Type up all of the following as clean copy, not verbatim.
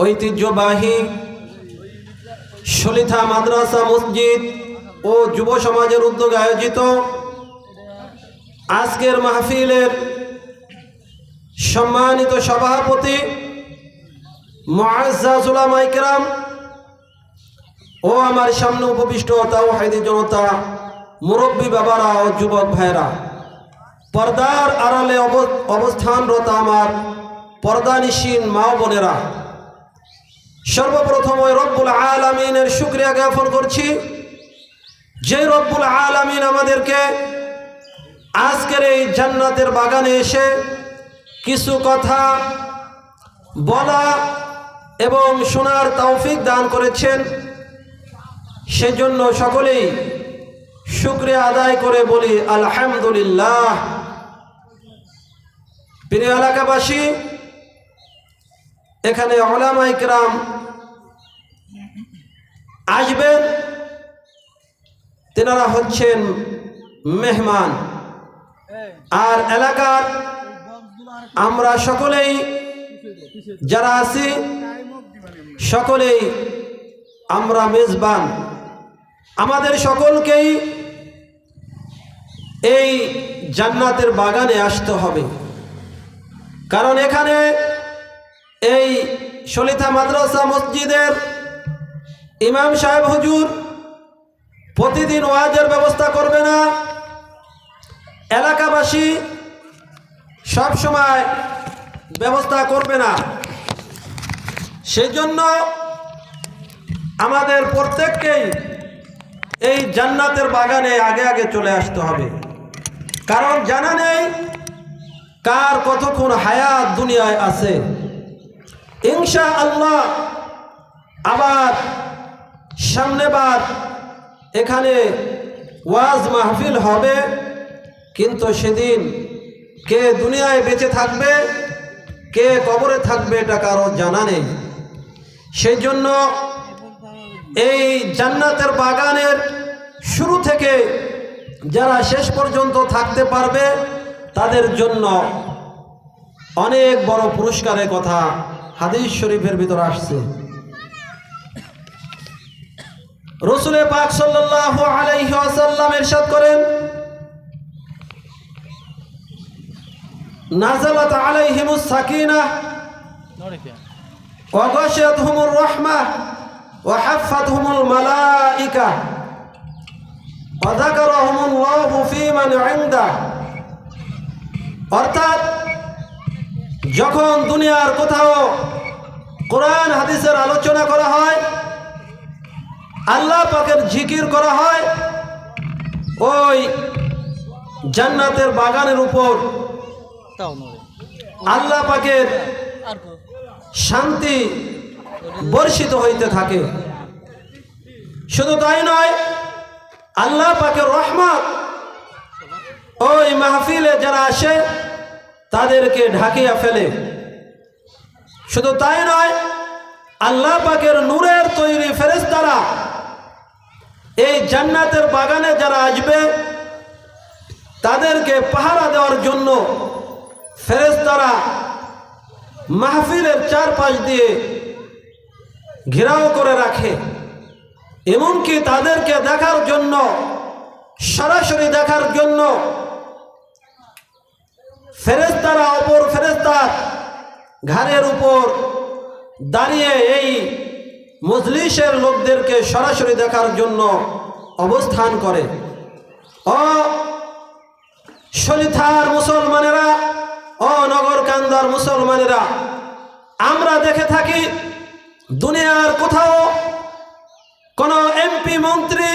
ঐতিহ্যবাহী সলিথা মাদ্রাসা মসজিদ ও যুব সমাজের উদ্যোগে আয়োজিত আজকের মাহফিলের সম্মানিত সভাপতি মুআজ্জাজ উলামায়ে কেরাম ও আমার সামনে উপবিষ্ট তাওহীদি জনতা, মুরব্বী বাবারা ও যুবক ভাইরা, পর্দার আড়ালে অবস্থানরত আমার পর্দানিশীন মা বোনেরা, সর্বপ্রথম ওই রব্বুল আলামিনের শুকরিয়া জ্ঞাপন করছি যে রব্বুল আলামিন আমাদেরকে আজকের এই জান্নাতের বাগানে এসে কিছু কথা বলা এবং শোনার তৌফিক দান করেছেন। সেজন্য সকলেই শুকরিয়া আদায় করে বলি আলহামদুলিল্লাহ। প্রিয় এলাকাবাসী, এখানে উলামায়ে কেরাম আসবেন, তেনারা হচ্ছেন মেহমান, আর এলাকার আমরা সকলেই যারা আছি সকলেই আমরা মেজবান। আমাদের সকলকেই এই জান্নাতের বাগানে আসতে হবে, কারণ এখানে এই সলিথা মাদ্রাসা মসজিদের ইমাম সাহেব হুজুর প্রতিদিন ওয়াজের ব্যবস্থা করবে না, এলাকাবাসী সব সময় ব্যবস্থা করবে না। সেজন্য আমাদের প্রত্যেককেই এই জান্নাতের বাগানে আগে আগে চলে আসতে হবে, কারণ জানা নেই কার কতক্ষণ হায়াত দুনিয়ায় আছে। ইনশাআল্লাহ আবার সামনেবার এখানে ওয়াজ মাহফিল হবে, কিন্তু সেদিন কে দুনিয়ায় বেঁচে থাকবে কে কবরে থাকবে এটা কারো জানা নেই। সেই জন্য এই জান্নাতের বাগানের শুরু থেকে যারা শেষ পর্যন্ত থাকতে পারবে তাদের জন্য অনেক বড় পুরস্কারের কথা হাদিস শরীফের ভিতর আসছে। রাসূল পাক সাল্লাল্লাহু আলাইহি ওয়াসাল্লাম ইরশাদ করেন, নাযালাত আলাইহিমুস সাকিনাহ ওয়া গাশিয়াতহুমুর রাহমাহ ওয়া হাফাতহুমুল মালায়েকা ওয়া যাকারাহুমুল্লাহু ফীমান ইনদাহ। অর্থাৎ যখন দুনিয়ার কোথাও কোরআন হাদিসের আলোচনা করা হয়, আল্লাহ পাকের জিকির করা হয়, ওই জান্নাতের বাগানের উপর আল্লাহ পাকের শান্তি বর্ষিত হইতে থাকে। শুধু তাই নয়, আল্লাহ পাকের রহমত ওই মাহফিলে যারা আসে তাদেরকে ঢাকিয়া ফেলে। শুধু তাই নয়, আল্লাহ পাকের নূরের তৈরি ফেরেশতারা এই জান্নাতের বাগানে যারা আসবে তাদেরকে পাহারা দেওয়ার জন্য ফেরেশতারা মাহফিলের চারপাশ দিয়ে ঘেরাও করে রাখে। এমনকি তাদেরকে দেখার জন্য, সরাসরি দেখার জন্য ফেরেশতারা অপর ফেরেশতার ঘাড়ের উপর দাঁড়িয়ে এই মজলিসের লোকদেরকে সরাসরি দেখার জন্য অবস্থান করে। ও সলিথার মুসলমানেরা, ও নগরকান্দার মুসলমানেরা, আমরা দেখে থাকি দুনিয়ার কোথাও কোনো এমপি মন্ত্রী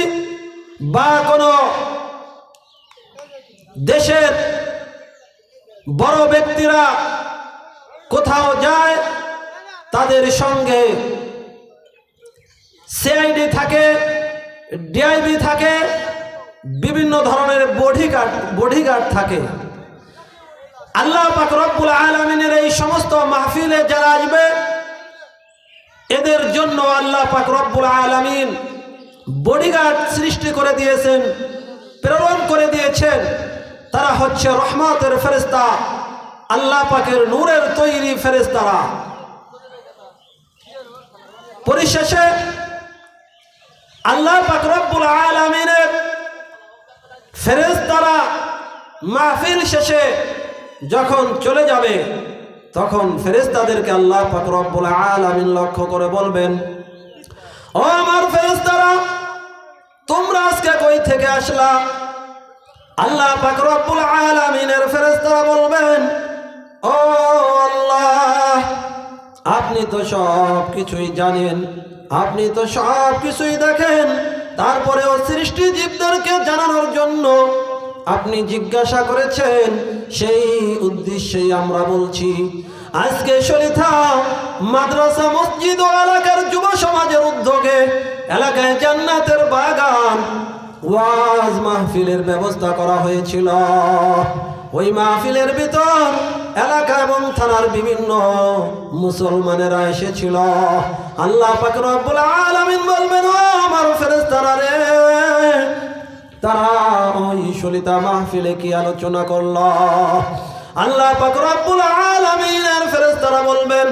বা কোনো দেশের বড় ব্যক্তিরা কোথাও যায়, তাদের সঙ্গে সিআইডি থাকে, ডিআইবি থাকে, বিভিন্ন ধরনের বডিগার্ড থাকে। আল্লাহ পাক রব্বুল আলামিনের এই সমস্ত মাহফিলে যারা আসবে এদের জন্য আল্লাহ পাক রব্বুল আলামিন বডিগার্ড সৃষ্টি করে দিয়েছেন, প্রেরণ করে দিয়েছেন। তারা হচ্ছে রহমতের ফেরেশতা, আল্লাহ পাকের নূরের তৈরি ফেরেশতারা। পরিশেষে আল্লাহ পাক রব্বুল আলামিনের ফেরেশতারা মাহফিল শেষে যখন চলে যাবে তখন ফেরেশতাদেরকে আল্লাহ পাক রব্বুল আলামিন লক্ষ্য করে বলবেন, ও আমার ফেরেশতারা, তোমরা আজকে কই থেকে আসলা? আল্লাহ পাক রব্বুল আলামিনের ফেরেশতারা বলবেন, ও আল্লাহ, আপনি তো সব কিছুই জানেন, আপনি তো সব কিছুই দেখেন, তারপরেও সৃষ্টি জীবদেরকে জানানোর জন্য আপনি জিজ্ঞাসা করেছেন, সেই উদ্দেশ্যেই আমরা বলছি। আজকে শরীথা মাদ্রাসা মসজিদ ও এলাকার যুব সমাজের উদ্যোগে এলাকায় জান্নাতের বাগান ওয়াজ মাহফিলের ব্যবস্থা করা হয়েছিল। ওই মাহফিলের ভিতর এলাকা এবং থানার বিভিন্ন মুসলমানেরা এসেছিল। আল্লাহ পাক রব্বুল আলামিন বলবেন, ও আমার ফেরেশতারা রে, তারা ওই শলিতা মাহফিলে কি আলোচনা করল? আল্লাহ পাক রব্বুল আলামিনের ফেরেশতারা বলবেন,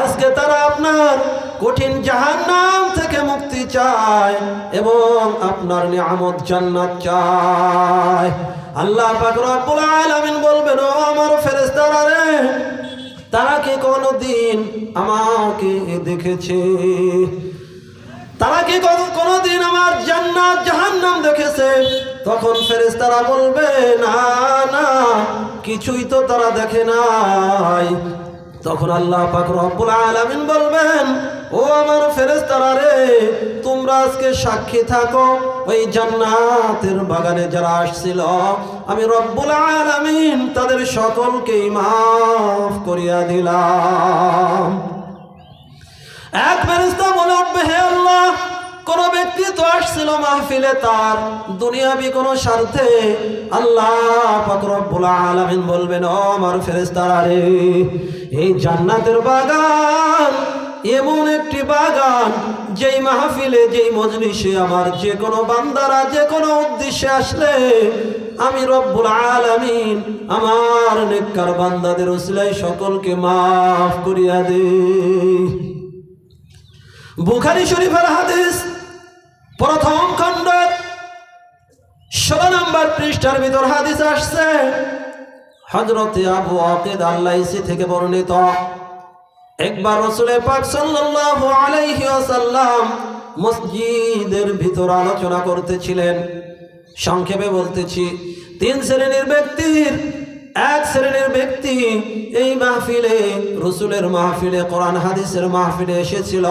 আজকে তারা আপনার কঠিন জাহান্নাম থেকে মুক্তি চায় এবং আপনার নিয়ামত জান্নাত চায়। আল্লাহ পাক রব্বুল আলামিন বলবেন, ও আমার ফেরেশতারা রে, তারা কি কোনদিন আমাকে দেখেছে? তারা কি কোনদিন আমার জান্নাত জাহান্নাম দেখেছে? তখন ফেরেশতারা বলবে, না না, কিছুই তো তারা দেখে নাই। তখন আল্লাহ পাক রব্বুল আলামিন বলবেন, ও আমার ফেরেশতারা রে, তোমরা আজকে সাক্ষী থাকো, ওই জান্নাতের বাগানে যারা আসছিল আমি রব্বুল আলামিন তাদের সকলকেই মাফ করিয়া দিলাম। এক ফেরেশতা বলে উঠবে, হে আল্লাহ, কোন ব্যক্তি তো আসছিল মাহফিলে তার দুনিয়াবি কোন স্বার্থে। আল্লাহ পাক রব্বুল আলামিন বলবেন, ও আমার ফেরেশতারা রে, এই জান্নাতের বাগান এমন একটি বাগান যেই মাহফিলে, যেই মজলিসে আমার যে কোনো বান্দারা যে কোনো উদ্দেশ্যে আসলে আমি রব্বুল আলামিন আমার নেককার বান্দাদের উসিলায় সকলকে মাফ করিয়া দেই। বুখারী শরীফের হাদিস প্রথম খণ্ডের 16 নম্বর পৃষ্ঠার ভিতর হাদিস আসছে, হযরতে আবু আকিদ আল-লাইসি থেকে বর্ণিত। একবার রাসূল পাক সাল্লাল্লাহু আলাইহি ওয়াসাল্লাম মসজিদের ভিতর আলোচনা করতেছিলেন। সংক্ষেপে বলতেছি, 3 শ্রেণীর ব্যক্তির এক শ্রেণীর ব্যক্তি এই মাহফিলে, রাসূলের মাহফিলে, কোরআন হাদিসের মাহফিলে এসেছিল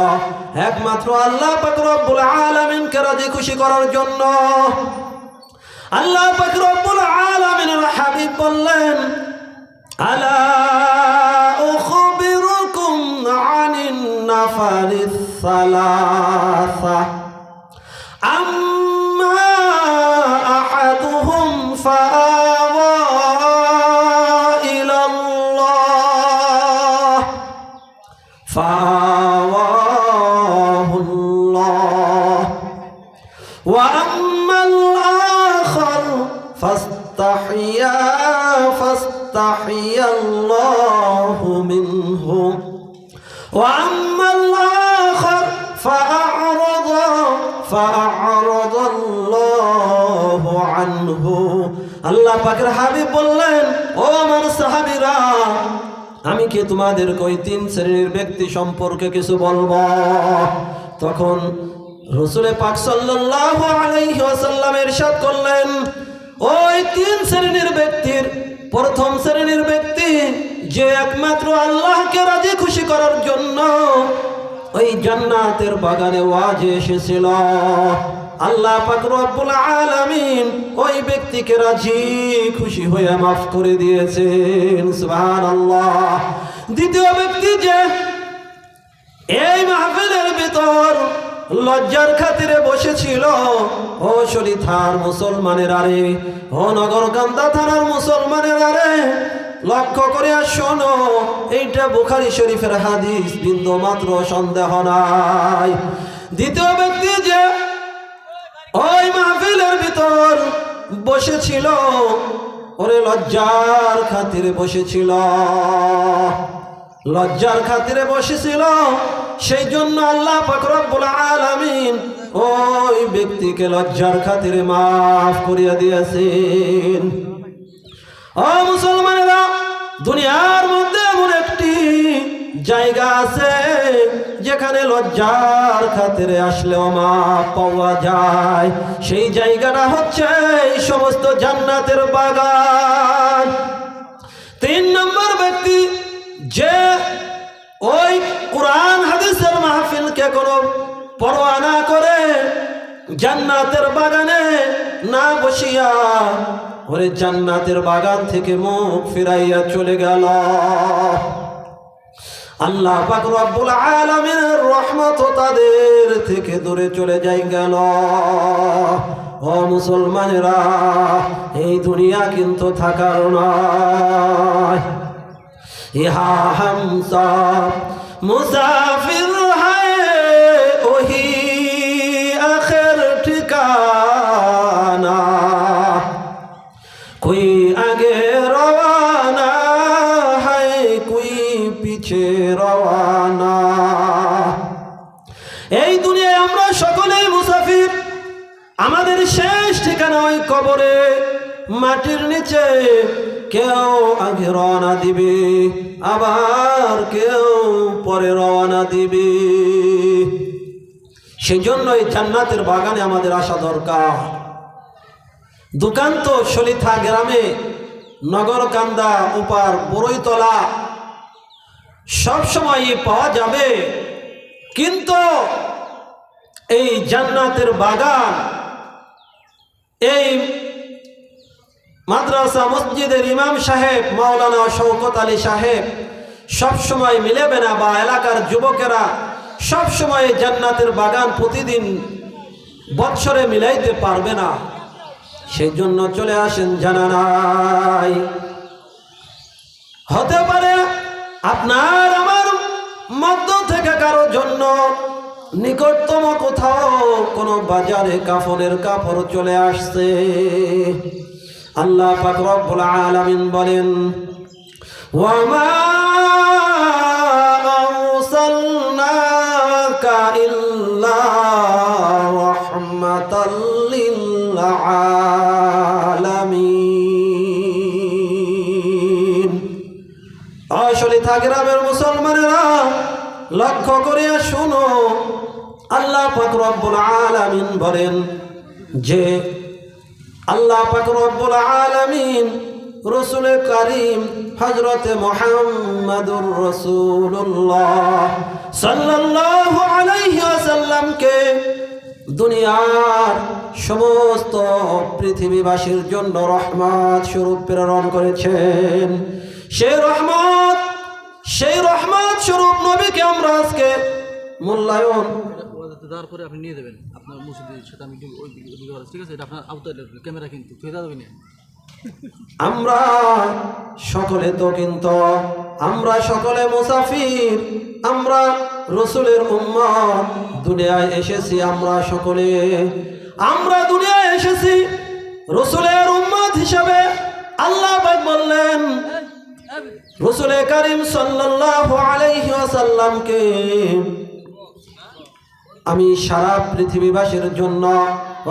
একমাত্র আল্লাহ পাক রব্বুল আলামিনকে রাজি খুশি করার জন্য। আল্লাহ পাক রব্বুল আলামিনের হাবিব বললেন, আলা উখবিরুকুম আনিন নাফারিস সালাসা আম্মা আহাদুহুম ফাআওয়া ইলাল্লাহ ফাআওয়াহুল্লাহ ওয়া আম্মাল আখার ফাস্তাহিয়াল্লাহু মিনহু ওয়া আম্মাল আখার ফাআরাদাল্লাহু আনহু। আল্লাহ পাকের হাবিব বললেন, ও আমার সাহাবীরা, আমি কি তোমাদের কই 3 শ্রেণীর ব্যক্তি সম্পর্কে কিছু বলবো? তখন রাসূল পাক সাল্লাল্লাহু আলাইহি ওয়াসাল্লাম ইরশাদ করলেন, ওই 3 শ্রেণীর ব্যক্তির প্রথম শ্রেণীর ব্যক্তি যে একমাত্র আল্লাহকে রাজি খুশি করার জন্য ওই জান্নাতের বাগানে ওয়াজে এসেছিল। আল্লাহ পাক রব্বুল আলামিন ওই ব্যক্তিকে রাজি খুশি হয়ে মাফ করে দিয়েছেন। সুবহানাল্লাহ। দ্বিতীয় ব্যক্তি যে এই মাহফিলের ভিতর লজ্জার খাতিরে বসেছিল, ও শরীথার মুসলমানেরা রে, ও নগরকান্দা থানার মুসলমানেরা রে, লক্ষ্য করে শোনো, এইটা বুখারী শরীফের হাদিস, বিন্দু মাত্র সন্দেহ নাই। দ্বিতীয় ব্যক্তি যে ওই মাহফিলের ভিতর বসেছিল, ওরে লজ্জার খাতিরে বসেছিল, লজ্জার খাতিরে বসেছিল, সেই জন্য আল্লাহ পাক রব্বুল আলামিন ওই ব্যক্তিকে লজ্জার খাতিরে মাফ করিয়া দিয়েছেন। ও মুসলমানেরা, দুনিয়ার মধ্যে এমন একটি জায়গা আছে যেখানে লজ্জার খাতিরে আসলেও মাফ পাওয়া যায়। সেই জায়গাটা হচ্ছে এই সমস্ত জান্নাতের বাগান। 3 নম্বর ব্যক্তি যে ওই কোরআন হাদিসের মাহফিলকে কোনো পরোয়া না করে জান্নাতের বাগানে না বসিয়া ওরে জান্নাতের বাগান থেকে মুখ ফিরাইয়া চলে গেল, আল্লাহ পাক রব্বুল আলামিনের রহমত তাদের থেকে দূরে চলে যাই গেল। ও মুসলমানেরা, এই দুনিয়া কিন্তু থাকার নয়। ইহা হাম সব মুসাফির হ্যায়, ওহি আখির ঠিকানা, कोई आगे रवाना है कोई पीछे रवाना। এই দুনিয়ায় আমরা সকলেই মুসাফির। আমাদের শেষ ঠিকানা ওই কবরে, মাটির নিচে। কেউ আগে রওনা দিবে, আবার কেউ পরে রওনা দিবে। সেই জন্য এই জান্নাতের বাগানে আমাদের আসা দরকার। দোকান তো সলিথা গ্রামে, নগরকান্দা, উপার বড়ইতলা সবসময় পাওয়া যাবে, কিন্তু এই জান্নাতের বাগান, এই মাদ্রাসা মসজিদের ইমাম সাহেব মাওলানা শওকত আলী সাহেব সবসময় মিলেবে না, বা এলাকার যুবকেরা সবসময় জান্নাতের বাগান প্রতিদিন বৎসরে মিলাইতে পারবে না। সেই জন্য চলে আসেন, জানা নাই। হতে পারে আপনার আমার মধ্য থেকে কারো জন্য নিকটতম কোথাও কোনো বাজারে কাফনের কাপড় চলে আসছে। আল্লাহ পাক রব্বুল আলামিন বলেন, ওয়ামা আরসালনাকা ইল্লা রাহমাতাল লিল আলামিন। আসলিথা গ্রামের মুসলমানেরা লক্ষ্য করিয়া শুনো, আল্লাহ পাক রব্বুল আলামিন বলেন যে আল্লাহ পাক রব্বুল আলামিন রসুল করিম হযরত মুহাম্মদুর রাসূলুল্লাহ সাল্লাল্লাহু আলাইহি ওয়াসাল্লামকে দুনিয়ার সমস্ত পৃথিবীবাসীর জন্য রহমত স্বরূপ প্রেরণ করেছেন। সেই রহমত স্বরূপ নবীকে আমরা আজকে মূল্যায়ন তারপরে আপনি নিয়ে দেবেন আপনার মসজিদের সাথে। আমি ওই ঠিক আছে, এটা আপনার আউটার ক্যামেরা কিন্তু ফেরা দেবেন। আমরা সকলে তো কিন্তু আমরা সকলে মুসাফির, আমরা রসুলের উম্মত। দুনিয়ায় এসেছি আমরা দুনিয়ায় এসেছি রসুলের উম্মত হিসাবে। আল্লাহ পাক বললেন রসুল করিম সাল্লাল্লাহু আলাইহি ওয়াসাল্লামকে আমি সারা পৃথিবীবাসীর জন্য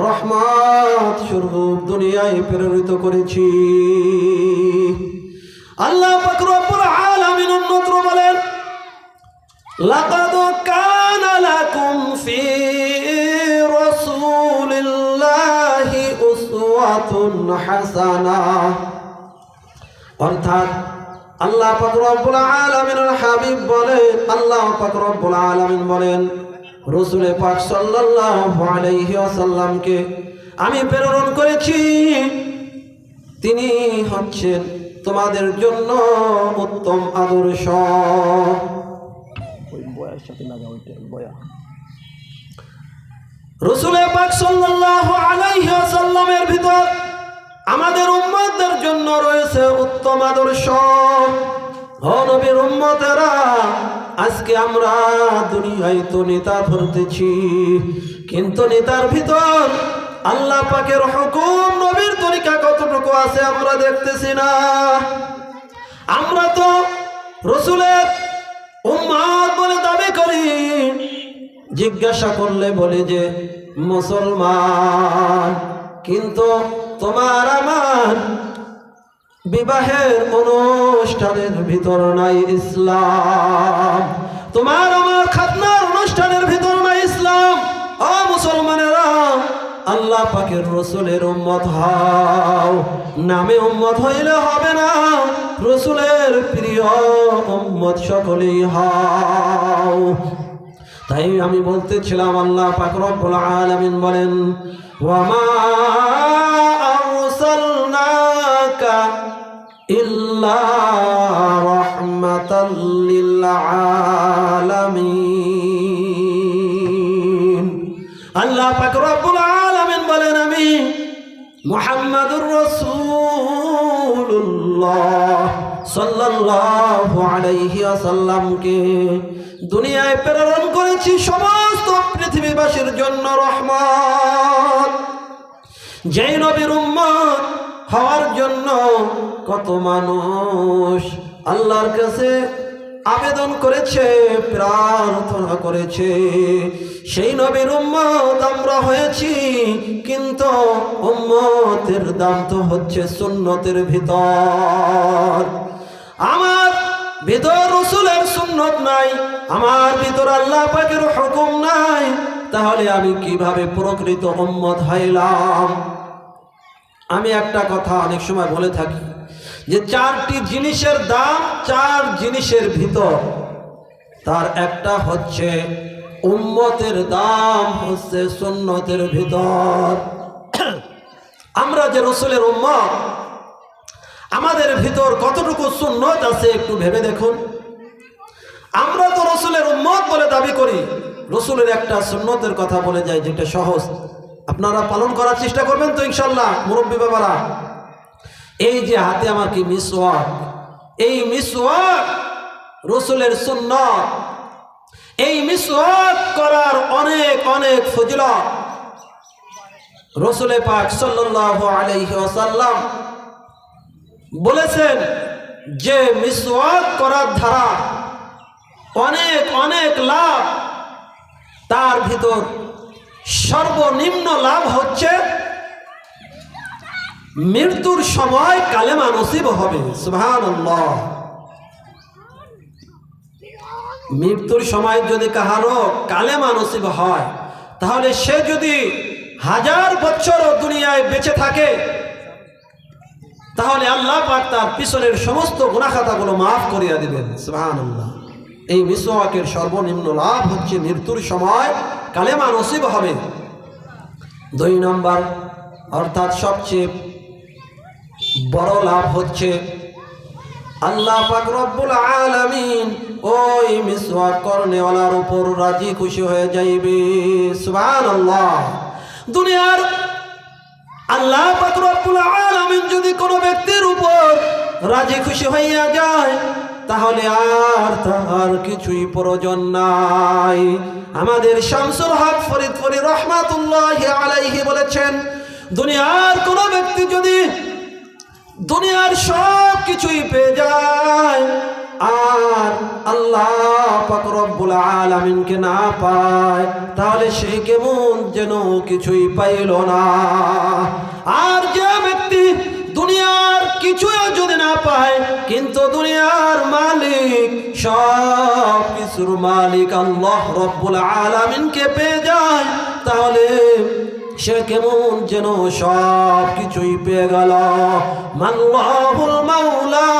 রহমত স্বরূপ দুনিয়ায় প্রেরিত করেছি। আল্লাহ পাক রব্বুল আলামিন অন্যত্র বলেন, লাকাদ কানা লাকুম ফি রাসূলিল্লাহি উসওয়াতুন হাসানাহ। অর্থাৎ আল্লাহ পাক রব্বুল আলামিনের হাবিব বলেন, আল্লাহ পাক রব্বুল আলামিন বলেন রসুল পাক সাল্লাল্লাহু আলাইহি ওয়াসাল্লামকে আমি প্রেরণ করেছি, তিনি হচ্ছেন তোমাদের জন্য উত্তম আদর্শ। রসুল পাক সাল্লাল্লাহু আলাইহি ওয়াসাল্লামের ভিতর আমাদের উম্মতদের জন্য রয়েছে উত্তম আদর্শ। ও নবীর উম্মতেরা, আজকে আমরা দুনিয়ায় তো নেতা ধরতেছি, কিন্তু নেতার ভিতর আল্লাহ পাকের হুকুম নবীর তরিকা কতটুকু আছে আমরা দেখতেছি না। আমরা তো রসুলের উম্মত বলে দাবি করি, জিজ্ঞাসা করলে বলে যে মুসলমান, কিন্তু তোমার আমার বিবাহের অনুষ্ঠানের ভিতর নাই ইসলাম, তোমার আমার খাতনার অনুষ্ঠানের ভিতর নাই ইসলাম। ও মুসলমানেরা, আল্লাহ পাকের রসুলের উম্মত হও, নামে উম্মত হইলে হবে না, রসুলের প্রিয় উম্মত সকলেই হও। তাই আমি বলতেছিলাম, আল্লাহ পাক রব্বুল আলামিন বলেন, ওয়ামা আরসালনাকা ইল্লা রাহমাতাল লিল আলামিন। আল্লাহ পাক রব্বুল আলামিন বলেন, আমি মুহাম্মাদুর রাসূলুল্লাহ সাল্লাল্লাহু আলাইহি ওয়াসাল্লামকে দুনিয়ায় প্রেরণ করেছি সমস্ত পৃথিবীবাসীর জন্য রহমত। যেই নবীর উম্মত হওয়ার জন্য কত মানুষ আল্লাহর কাছে আবেদন করেছে, প্রার্থনা করেছে, সেই নবীর উম্মত আমরা হয়েছি। কিন্তু উম্মতের দাম তো হচ্ছে সুন্নতের ভিতর। আমার ভিতর রসুলের সুন্নত নাই, আমার ভিতর আল্লাহ পাকের হুকুম নাই, তাহলে আমি কিভাবে প্রকৃত উম্মত হইলাম? আমি একটা কথা অনেক সময় বলে থাকি যে 4টি জিনিসের দাম 4 জিনিসের ভিতর, তার একটা হচ্ছে উম্মতের দাম হচ্ছে সুন্নতের ভিতর। আমরা যে রসুলের উম্মত, আমাদের ভিতর কতটুকু সুন্নত আছে একটু ভেবে দেখুন। আমরা তো রসুলের উম্মত বলে দাবি করি, রসুলের একটা সুন্নতের কথা বলে যায় যেটা সহজ, আপনারা পালন করার চেষ্টা করবেন তো ইনশাল্লাহ মুরব্বী বাবারা। এই যে হাতে আমার কি মিসওয়াক, এই মিসওয়াক রসুলের সুন্নত। এই মিসওয়াক করার অনেক অনেক ফজিলত রসুলে পাক সাল্লাল্লাহু আলাইহি ওয়াসাল্লাম বলেছেন যে মিসওয়াক করার ধারা অনেক অনেক লাভ। তার ভিতর সর্বনিম্ন লাভ হচ্ছে মৃত্যুর সময় কালেমা নসিব হবে। সুবহানাল্লাহ। মৃত্যুর সময় যদি কাহারো কালেমা নসিব হয়, তাহলে সে যদি 1000 বছর দুনিয়ায় বেঁচে থাকে, তাহলে আল্লাহ পাক তার পিছনের সমস্ত গুনাহ খাতাগুলো মাফ করিয়া দিবেন। সুবহানাল্লাহ। এই মিসওয়াকের সর্বনিম্ন লাভ হচ্ছে মৃত্যুর সময় কালেমা নসিব হবে। 2 নম্বর অর্থাৎ সবচেয়ে বড় লাভ হচ্ছে আল্লাহ পাক রব্বুল আলামিন ওই মিসওয়াক করনেওয়ালার উপর রাজি খুশি হয়ে যাইবে। সুবহানাল্লাহ। দুনিয়ার আল্লাহ পাক রব্বুল আলামিন যদি কোনো ব্যক্তির উপর রাজি খুশি হইয়া যায়, তাহলে আর তার কিছুই প্রয়োজন নাই। আমাদের শামসুল হক ফরিদপুরি রহমাতুল্লাহি আলাইহি বলেছেন, দুনিয়ার কোনো ব্যক্তি যদি দুনিয়ার সব কিছুই পেয়ে যায় আর আল্লাহ পাক রব্বুল আলামিনকে না পায়, তাহলে সে কেমন যেন কিছুই পাইল না। আর যে ব্যক্তি দুনিয়ার কিছুই যদি না পায়, কিন্তু দুনিয়ার মালিক, সব কিছুর মালিক আল্লাহ রব্বুল আলামিনকে পেয়ে যায়, তাহলে সে কেমন যেন সব কিছুই পেয়ে গেল। মাল্লাহুল মাওলা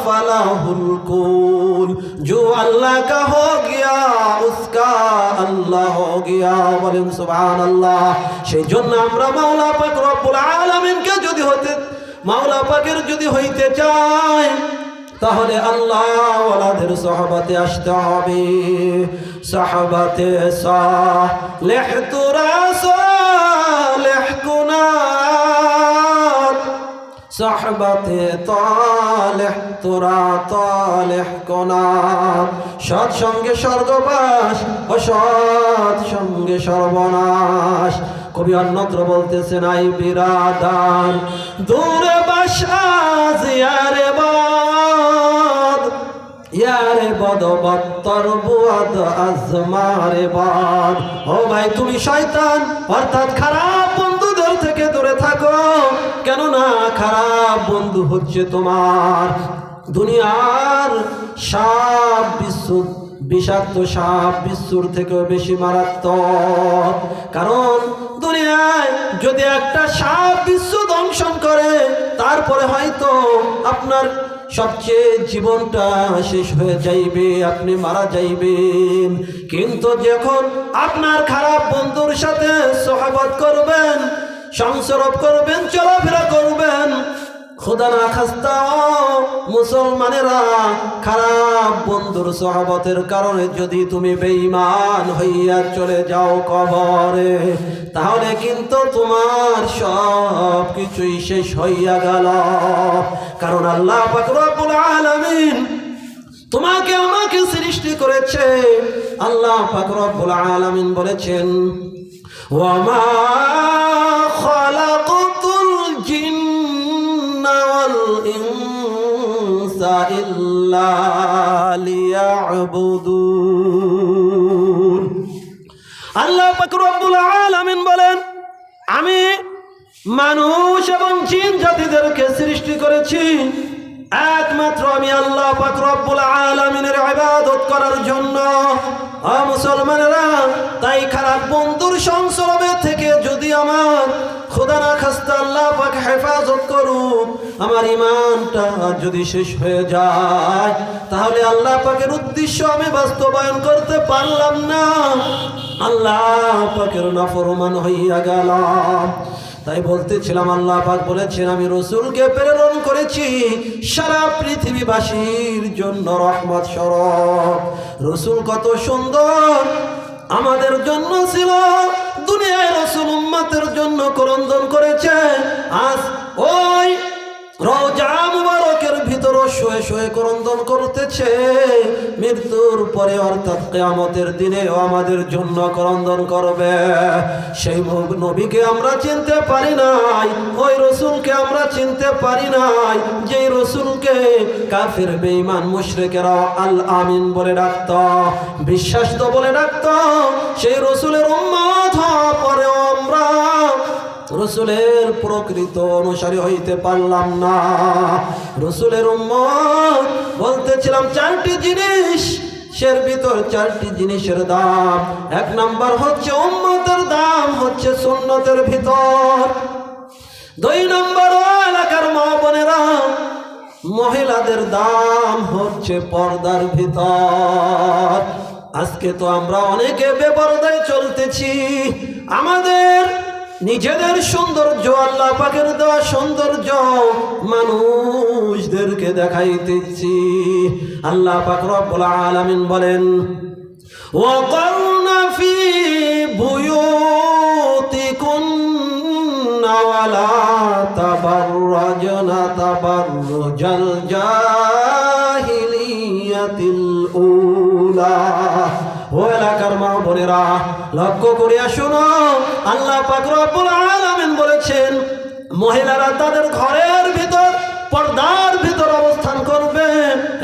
ফালাহুল কুল, जो अल्लाह का हो गया उसका अल्लाह हो गया। বলেন সুবহানাল্লাহ। সেই জন্য আমরা মাওলা পাক রব্বুল আলামিনকে যদি মাওলা পাকের যদি হইতে চাই, তাহলে আল্লাহ ওয়ালাদের সহবতে আসতে হবে। সহবতে সালেহ তুরা সালেহ কুনাত, সহবতে তালেহ তুরা তালেহ কুনাত। সৎ সঙ্গে স্বর্গবাস, অসৎ সঙ্গে সর্বনাশ। কবি অন্যত্র বলতেছেন, আই বিরাদান দূরে বাসা জিয়ারে বাদ, ইয়ারে বদবত্তর বুয়াদ আজমারে বাদ। ও ভাই তুমি শয়তান অর্থাৎ খারাপ বন্ধুদের থেকে দূরে থাকো, কেননা খারাপ বন্ধু হচ্ছে তোমার দুনিয়ার সাপ বিচ্ছু, বিষাক্ত সাপ বিচ্ছুর থেকেও বেশি মারাত্মক। কারণ দুনিয়ায় যদি একটা সাপ বিচ্ছু দংশন করে তারপরে হয়তো আপনার সবচেয়ে জীবনটা শেষ হয়ে যাইবে, আপনি মারা যাইবেন। কিন্তু যখন আপনার খারাপ বন্ধুর সাথে সোহবত করবেন, সংসরব করবেন, চলাফেরা করবেন, খোদা না খাস্তা মুসলমানেরা খারাপ বন্ধুর সোহবতের কারণে যদি তুমি বেঈমান হইয়া চলে যাও কবরে, তাহলে কিন্তু তোমার সব কিছুই শেষ হইয়া গেল। কারণ আল্লাহ পাক রব্বুল আলামিন তোমাকে আমাকে সৃষ্টি করেছে। আল্লাহ পাক রব্বুল আলামিন বলেছেন, ওয়ামা খালাকতুল জিন্না ওয়াল ইনসা ইল্লা লিয়াবুদুন। আল্লাহ পাক রব্বুল আলামিন বলেন, আমি মানুষ এবং জিন জাতিদেরকে সৃষ্টি করেছি একমাত্র আমি আল্লাহ পাক রব্বুল আলামিনের ইবাদত করার জন্য। মুসলমানেরা, তাই খারাপ বন্ধুর সংসর্গে থেকে যদি আমার খোদা না খাস্তা আল্লাহ পাক হেফাজত করুন, আমার ঈমানটা যদি শেষ হয়ে যায়, তাহলে আল্লাহ পাকের উদ্দেশ্য আমি বাস্তবায়ন করতে পারলাম না, আল্লাহ পাকের নাফরমান হইয়া গেলাম। তাই বলতেছিলাম, আল্লাহ পাক বলেছেন, আমি রসুলকে প্রেরণ করেছি সারা পৃথিবীবাসীর জন্য রহমত স্বরূপ। রসুল কত সুন্দর আমাদের জন্য ছিল, দুনিয়ায় রসুল উম্মতের জন্য ক্রন্দন করেছে। আজ ওই রওজা মুবারকের ভিতর শুয়ে শুয়ে ক্রন্দন করতেছে, মৃত্যুর পরে অর্থাৎ কিয়ামতের দিনেও আমাদের জন্য ক্রন্দন করবে। সেই নবীকে আমরা চিনতে পারি নাই, ওই রসুলকে আমরা চিনতে পারি নাই, যেই রসুলকে কাফির বেঈমান মুশরিকেরা আল আমিন বলে ডাকত, বিশ্বাস বলে ডাকত। সেই রসুলের উম্মত হওয়ার পরেও আমরা রসুলের প্রকৃত অনুসারী হইতে পারলাম না। রসুলের উম্মত বলতেছিলাম চারটি জিনিস, সের ভিতর চারটি জিনিসের দাম। এক নাম্বার হচ্ছে উম্মতের দাম হচ্ছে সুন্নতের ভিতর। দুই নাম্বার এলাকার মা বোনেরা, মহিলাদের দাম হচ্ছে পর্দার ভিতর। আজকে তো আমরা অনেকে বেপরদায় চলতেছি, আমাদের নিজেদের সৌন্দর্য, আল্লাহ পাকের দেওয়া সৌন্দর্য মানুষদেরকে দেখাইতেছি। আল্লাহ পাক রব্বুল আলামিন বলেন, ওয়াকারনা ফি বুয়ুতিকুন্না ওয়ালা তাবাররাজনা তাবাররুজাল জাহিলিয়াতিল উলা। ও এলাকার মা বোনেরা, লক্ষ্য করিয়া শোনো, আল্লাহ পাক রব্বুল আলামিন বলেছেন, মহিলারা তাদের ঘরের ভিতর পর্দার ভিতর অবস্থান করবে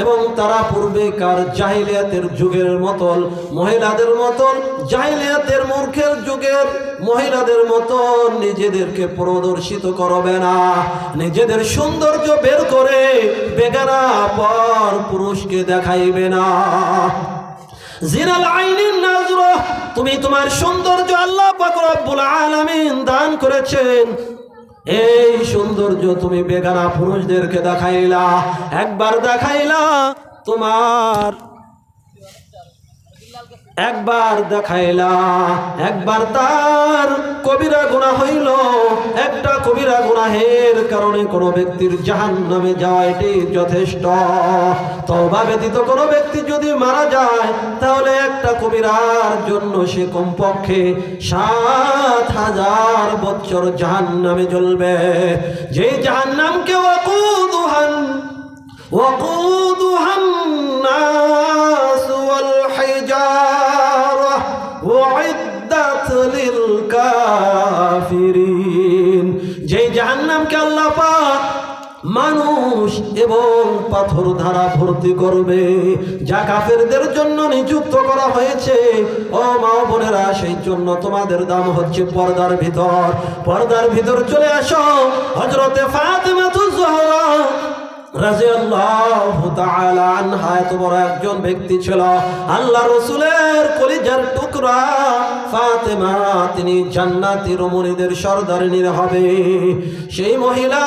এবং তারা পূর্বেকার জাহিলিয়াতের যুগের মতন মহিলাদের মতন, জাহিলিয়াতের মূর্খের যুগের মহিলাদের মতন নিজেদেরকে প্রদর্শিত করবে না, নিজেদের সৌন্দর্য বের করে বেগানা পর পুরুষকে দেখাইবে না। জিনাল আইনিন নাজরা, তুমি তোমার সৌন্দর্য আল্লাহ পাক রব্বুল আলামিন দান করেছেন, এই সৌন্দর্য তুমি বেগানা পুরুষদেরকে দেখাইলা। একবার দেখাইলা তোমার, একবার দেখাইলা, একবার তার কবিরা গুনাহ হইল। একটা কবিরা গুনাহের কারণে কোনো ব্যক্তির জাহান্নামে যাওয়া এটি যথেষ্ট। তওবা ব্যতীত কোনো ব্যক্তি যদি মারা যায়, তাহলে একটা কবিরার জন্য সে কমপক্ষে ৭,০০০ বছর জাহান্নামে জ্বলবে। যেই জাহান্নামকে ওয়াকুদুহান নাস ওয়াল হিজারা উইদ্দাত লিল কাফিরিন, যেই জাহান্নামকে আল্লাহ পাক মানুষ এবং পাথর ধারা ভর্তি করবে, যা কাফেরদের জন্য নিযুক্ত করা হয়েছে। ও মা বোনেরা, সেই জন্য তোমাদের দাম হচ্ছে পর্দার ভিতর। পর্দার ভিতর চলে আসো। হযরতে ফাতেমাতুজ জোহরা রাদিয়াল্লাহু তাআলা আনহা এত বড় একজন ব্যক্তি ছিল, আল্লাহ রাসূলের কলিজার টুকরা ফাতেমা, তিনি জান্নাতি রমণীদের সর্দারিনী হবে। সেই মহিলা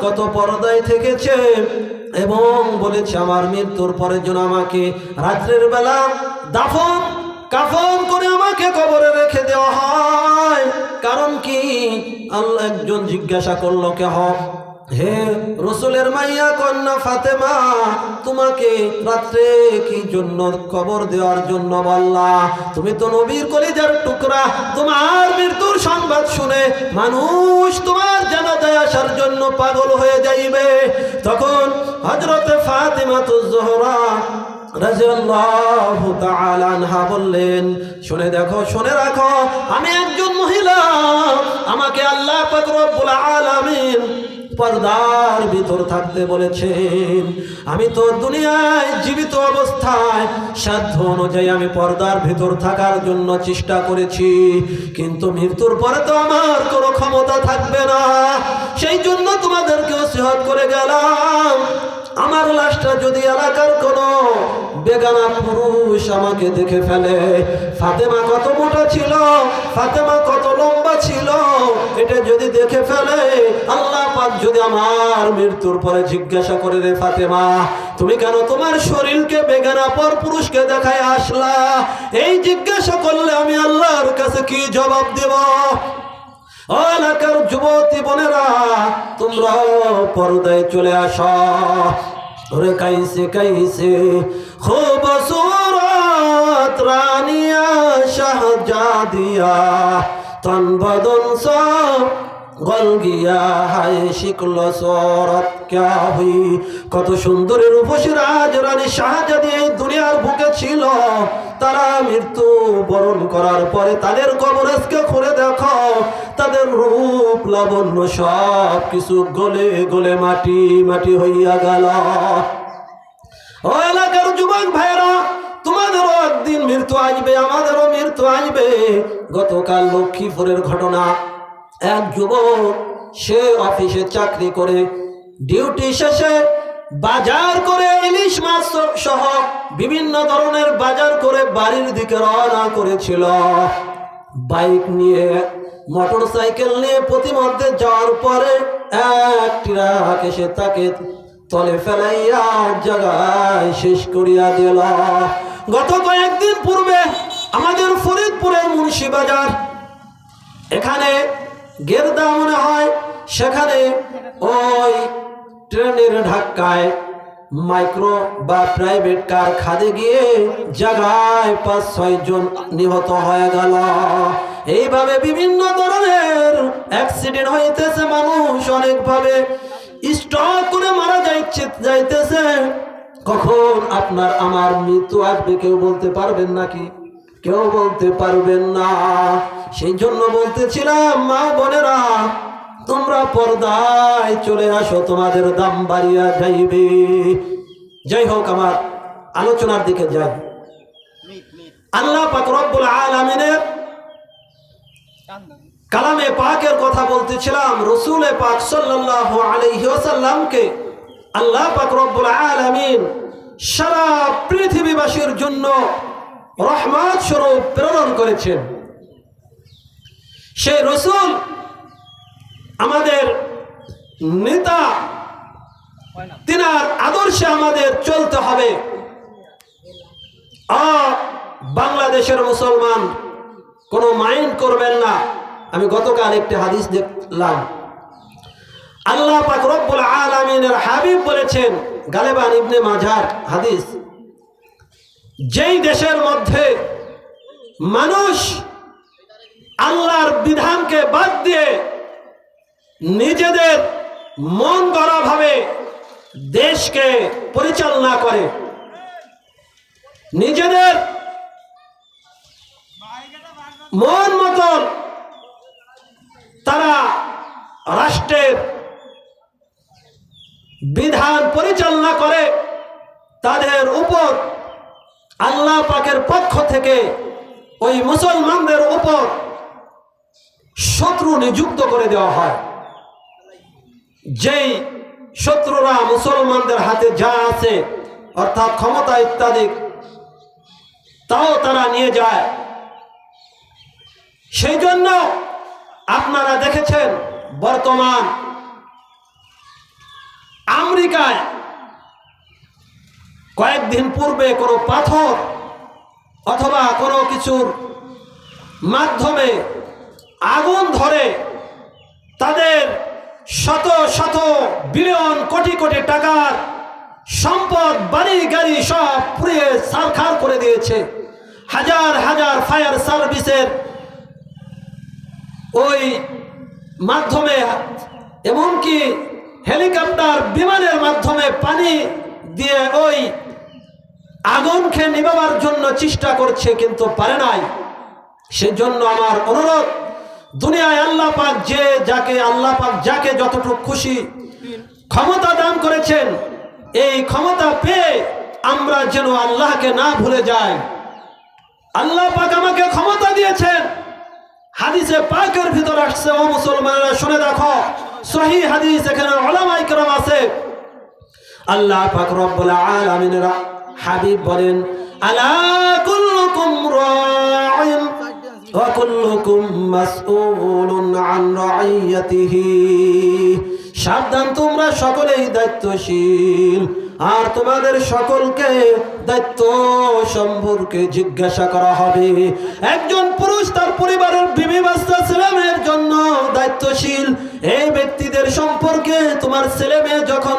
কত পর্দায় থেকেছে এবং বলেছে আমার মৃত্যুর পরে যেন আমাকে রাত্রের বেলা কাফন করে আমাকে কবরে রেখে দেওয়া হয়। কারণ কি? আল্লাহ একজন জিজ্ঞাসা করলো, কে হে রসুলের মাইয়া কন্যা ফাতেমা, তোমাকে রাত্রে কি জন্য কবর দেওয়ার জন্য বললা? তুমি তো নবীর কলিজার টুকরা, তোমার মৃত্যুর সংবাদ শুনে মানুষ তোমার জানাজায় আসার জন্য পাগল হয়ে যাইবে। তখন হযরতে ফাতেমাতুজ জোহরা রাদিয়াল্লাহু তাআলা আনহা বললেন, শুনে রাখো, আমি একজন মহিলা, আমাকে আল্লাহ পাক রব্বুল আলামিন পর্দার ভিতর থাকতে বলেছেন। আমি তো দুনিয়ায় জীবিত অবস্থায় সাধ্য অনুযায়ী আমি পর্দার ভিতর থাকার জন্য চেষ্টা করেছি, কিন্তু মৃত্যুর পরে তো আমার কোনো ক্ষমতা থাকবে না। সেই জন্য তোমাদেরকে নসিহত করে গেলাম, আমার লাশটা যদি এলাকার কোনো বেগানা পুরুষ আমাকে দেখে ফেলে, ফাতেমা কত মোটা ছিল, ফাতেমা কত লম্বা ছিল, এটা যদি দেখে ফেলে, আল্লাহ পাক যদি আমার মৃত্যুর পরে জিজ্ঞাসা করে, রে ফাতেমা, তুমি কেন তোমার শরীরকে বেগানা পর পুরুষকে দেখায় আসলা? এই জিজ্ঞাসা করলে আমি আল্লাহর কাছে কি জবাব দেব? এলাকার যুবতী বোনেরা, তোমরা পর্দায় চলে আসো। ওরে কাইসে খুবসুরত রানিয়া শাহজাদিয়া, তন বদন সব গল গিয়া, হায় শিকল সরত ক্যা হুই। কত সুন্দরী রূপসী রাজ রানী শাহজাদি এই দুনিয়ার বুকে ছিল। তারা মৃত্যু বরণ করার পরে তাদের কবরকে খুলে দেখো, তাদের রূপ লাবণ্য সব কিছু গলে গলে মাটি হইয়া গেল। ও এলাকার যুবক ভাইরা, তোমাদেরও একদিন মৃত্যু আসবে, আমাদেরও মৃত্যু আসবে। গতকাল লক্ষ্মীপুরের ঘটনা, এক যুবক, সে অফিসে চাকরি করে ডিউটি শেষে বাজার করে ইলিশ মাছ সহ বিভিন্ন ধরনের বাজার করে বাড়ির দিকে রওনা করেছিল। বাইক নিয়ে, মোটর সাইকেল নিয়ে প্রতিমধ্যে যাওয়ার পরে এক ট্রাক এসে তাকে তলে ফেলাইয়া জায়গায় শেষ করিয়া দিল। গত কয়েকদিন পূর্বে আমাদের ফরিদপুরের মুন্সিবাজার, এখানে গেরদা মনে হয়, সেখানে ওই ট্রেনের ধাক্কায় মাইক্রো বা প্রাইভেট কার খাদে গিয়ে জায়গায় 5-6 জন নিহত হয়ে গেল। এইভাবে বিভিন্ন ধরনের অ্যাক্সিডেন্ট হইতেছে, মানুষ অনেকভাবে স্ট্রোক করে মারা যাইতেছে। কখন আপনার আমার মৃত্যু আসবে কেউ বলতে পারবেন নাকি? কেউ বলতে পারবেন না। সেই জন্য বলতেছিলাম, মা বোনেরা, তোমরা পর্দায় চলে আসো, তোমাদের দাম বাড়িয়া যাইবে। যাই হোক, আমার আলোচনার দিকে যাই। আল্লাহ পাক রব্বুল আলামিনের কালামে পাকের কথা বলতেছিলাম। রাসূল পাক সাল্লাল্লাহু আলাইহি ওয়াসাল্লামকে আল্লাহ পাক রব্বুল আলামিন সারা পৃথিবীবাসীর জন্য রহমত স্বরূপ প্রেরণ করেছেন। সেই রাসূল আমাদের নেতা, তিনার আদর্শে আমাদের চলতে হবে। বাংলাদেশের মুসলমান কোনো মাইন্ড করবেন না। আমি গতকাল একটি হাদিস দেখলাম, আল্লাহ পাক রব্বুল আলামিনের হাবিব বলেছেন, গালেবান ইবনে মাজার হাদিস, যেই দেশের মধ্যে মানুষ আল্লাহর বিধানকে বাদ দিয়ে নিজেদের মন গড়া ভাবে দেশকে পরিচালনা করে, নিজেদের মন মতন তারা রাষ্ট্রের বিধান পরিচালনা করে তাদের উপর আল্লাহ পাকের পক্ষ থেকে ওই মুসলমানদের উপর শত্রু নিযুক্ত করে দেওয়া হয়। যেই শত্রুরা মুসলমানদের হাতে যা আছে অর্থাৎ ক্ষমতা ইত্যাদি তাও তারা নিয়ে যায়। সেই জন্য আপনারা দেখেছেন বর্তমান আমেরিকায় কয়েকদিন পূর্বে কোনো পাথর অথবা কোনো কিছুর মাধ্যমে আগুন ধরে তাদের শত শত বিলিয়ন কোটি কোটি টাকার সম্পদ বাড়ি গাড়ি সব পুড়িয়ে ছারখার করে দিয়েছে। হাজার হাজার ফায়ার সার্ভিসের ওই মাধ্যমে এমনকি হেলিকপ্টার বিমানের মাধ্যমে পানি দিয়ে ওই আগুনকে নিভাবার জন্য চেষ্টা করছে, কিন্তু পারে নাই। সেজন্য আমার অনুরোধ, দুনিয়ায় আল্লাহ পাক যাকে যতটুকু খুশি ক্ষমতা দান করেছেন, এই ক্ষমতা পেয়ে আমরা যেন আল্লাহকে না ভুলে যাই। আল্লাহ পাক আমাকে ক্ষমতা দিয়েছেন, হাদিসে পাকের ভিতর আসছে, ও মুসলমানেরা শুনে দেখো, সহিহ হাদিস, এখানে উলামায়ে কেরাম আছে। আল্লাহ পাক রব্বুল আলামিনের হাবিব বলেন, আলা কুল্লুকুম রাঈন ওয়া কুল্লুকুম মাসউলুন আন রাইয়াতিহি। সাবধান, তোমরা সকলেই দায়িত্বশীল, আর তোমাদের সকলকে দায়িত্ব সম্পর্কে জিজ্ঞাসা করা হবে। একজন পুরুষ তার পরিবারের বিবি বাচ্চা ছেলে মেয়ের জন্য দায়িত্বশীল। এই ব্যক্তিদের সম্পর্কে তোমার ছেলে মেয়ে যখন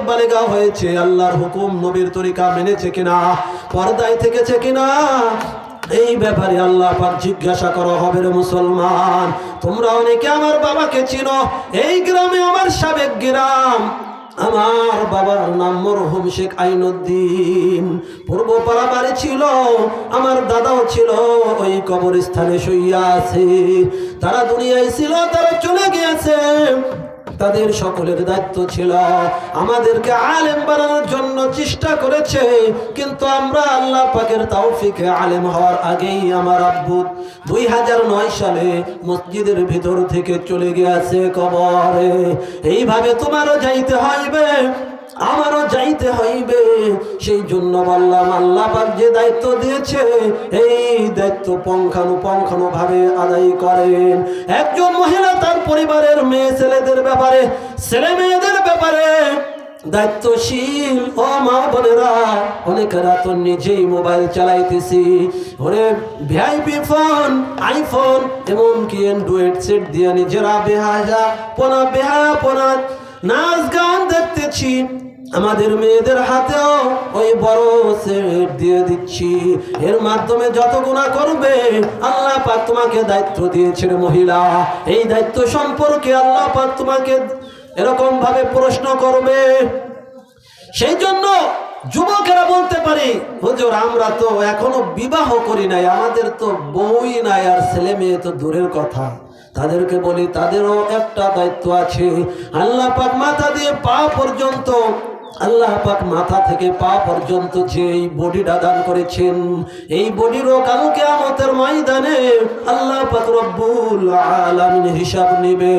বালেগা হয়েছে, আল্লাহর হুকুম নবীর তরিকা মেনেছে কিনা, পর্দায় থেকেছে কিনা, এই ব্যাপারে আল্লাহ পাক জিজ্ঞাসা করা হবে। রে মুসলমান, তোমরা অনেকে আমার বাবাকে চিনো। এই গ্রামে আমার সাবেক গ্রাম, আমার বাবার নাম মরহুম শেখ আইনুদ্দিন। পূর্বপাড়া বাড়ি ছিল, আমার দাদাও ছিল ওই কবরস্থানে শুইয়া আছে। তারা দুনিয়ায় ছিল, তারা চলে গিয়েছে। তাদের সকলের দায়িত্ব ছিল আমাদেরকে আলেম বানানোর জন্য চেষ্টা করেছে, কিন্তু আমরা আল্লাহ পাকের তৌফিকে আলেম হওয়ার আগেই আমার আব্বু 2009 সালে মসজিদের ভিতর থেকে চলে গিয়েছে কবরে। এইভাবে তোমারও যাইতে হইবে, আমারও যাইতে হইবে। সেই জন্য বললাম, আল্লাহ পাক যে দায়িত্ব দিয়েছে, এই দায়িত্ব পুঙ্খানুপুঙ্খানু ভাবে আদায় করেন। একজন মহিলা তার পরিবারের মেয়ে ছেলেদের ব্যাপারে, ছেলে মেয়েদের ব্যাপারে দায়িত্বশীল। ও মা বোনেরা, অনেকেরা তো নিজেই মোবাইল চালাইতেছি, ওরে ভিআইপি ফোন, আইফোন, এমনকি অ্যান্ড্রয়েড সেট দিয়ে নিজেরা বেহায়াপনা নাচ গান দেখতেছি। আমাদের মেয়েদের হাতেও ওই বড় সেট দিয়ে দিচ্ছি। এর মাধ্যমে যত গুনাহ করবে, আল্লাহ পাক তোমাকে দায়িত্ব দিয়েছেন মহিলা, এই দায়িত্ব সম্পর্কে আল্লাহ পাক তোমাকে এরকম ভাবে প্রশ্ন করবে। সেই জন্য যুবকেরা বলতে পারে, হুজুর আমরা তো এখনো বিবাহ করি নাই, আমাদের তো বউই নাই, আর ছেলে মেয়ে তো দূরের কথা। তাদেরকে বলি, তাদেরও একটা দায়িত্ব আছে। আল্লাহ পাক মাথা দিয়ে পা পর্যন্ত, আল্লাহ পাক মাথা থেকে পা পর্যন্ত যে এই বডিটা দান করেছেন, এই বডিরও কাল কিয়ামতের ময়দানে আল্লাহ পাক রব্বুল আলামিন হিসাব নেবে।